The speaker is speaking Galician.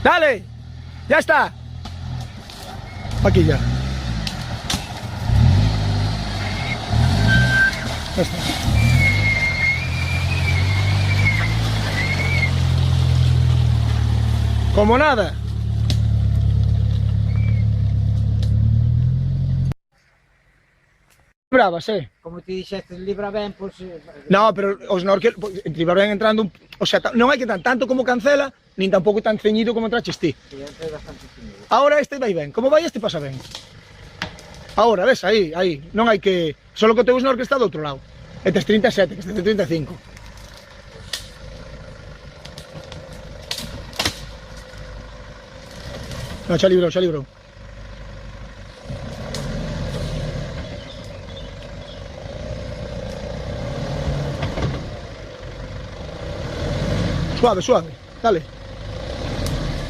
Dale. Ya está. Aquí ya. Ya está. Como nada. Bravas, Como ti dixeste, libra ben, pois... No, pero o snorkel, libra ben entrando, o sea, non hai que tanto como cancela, nin tampouco tan ceñido como entraches ti. Sí, é bastante ceñido. Ahora este vai ben, como vai este pasa ben. Ahora, ves, aí, non hai que... Solo que o teu snorkel está do outro lado. E tes 37, que este tes 35. No, xa librou, xa librou. Suave, suave, dale.